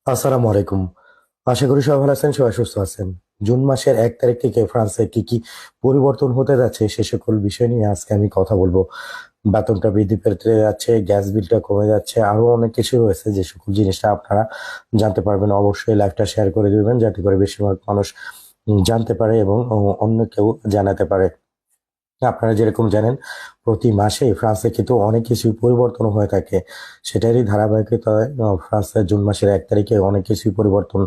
আসসালামু আলাইকুম। আশা করি সবাই ভালো আছেন, সবাই সুস্থ আছেন। জুন মাসের ১ তারিখ থেকে ফ্রান্সে কি পরিবর্তন হতে যাচ্ছে সে সকল বিষয় নিয়ে আজকে আমি কথা বলবো। বেতনটা বৃদ্ধি পেতে যাচ্ছে, গ্যাস বিলটা কমে যাচ্ছে, আরো অনেক কিছু রয়েছে যে সকল জিনিসটা আপনারা জানতে পারবেন। অবশ্যই লাইভটা শেয়ার করে দিবেন যাতে করে বেশিরভাগ মানুষ জানতে পারে এবং অন্য কেউ জানাতে পারে। আপনারা যেরকম জানেন প্রতি মাসে ফ্রান্সে কিন্তু অনেক কিছুই পরিবর্তন হয়ে থাকে। সেটারই ধারাবাহিকতায় ফ্রান্সের জুন মাসের ১ তারিখে অনেক কিছুই পরিবর্তন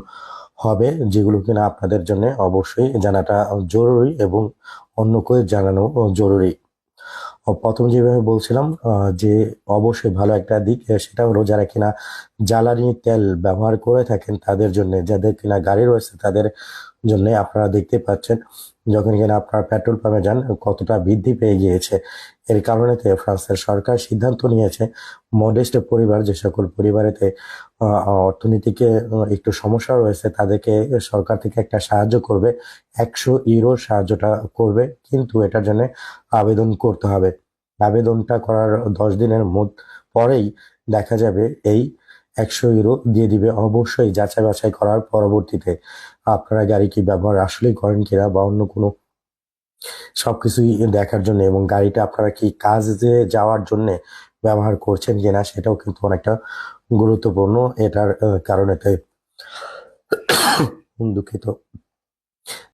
হবে, যেগুলো কিনা আপনাদের জন্য অবশ্যই জানাটা জরুরি এবং অন্যকে জানানো জরুরি। ১ম যেভাবে বলছিলাম যে অবশ্যই ভালো একটা দিক সেটা হলো যারা কিনা জ্বালানি তেল ব্যবহার করে থাকেন তাদের জন্যে, যাদের কিনা গাড়ি রয়েছে তাদের জন্যে আপনারা দেখতে পাচ্ছেন যখন কিনা আপনারা পেট্রোল পাম্পে যান কতটা বৃদ্ধি পেয়ে গিয়েছে। এর কারণেতে ফ্রান্সের সরকার সিদ্ধান্ত নিয়েছে মডেস্ট পরিবার, যে সকল পরিবারেতে অর্থনীতিকে একটু সমস্যা রয়েছে তাদেরকে সরকার থেকে একটা সাহায্য করবে। ১০০ ইউরো সাহায্যটা করবে, কিন্তু এটার জন্য আবেদন করতে হবে। আবেদনটা করার ১০ দিনের পরেই দেখা যাবে এই ১০০ ইউরো দিয়ে দিবে, অবশ্যই যাচাই বাছাই করার পরবর্তীতে। আপনারা গাড়ি কি ব্যবহার আসলেই করেন কিনা বা অন্য কোনো সবকিছুই দেখার জন্য, এবং গাড়িটা আপনারা কি কাজে যাওয়ার জন্য ব্যবহার করছেন কিনা সেটাও কিন্তু অনেকটা গুরুত্বপূর্ণ এটার কারণেতে। দুঃখিত।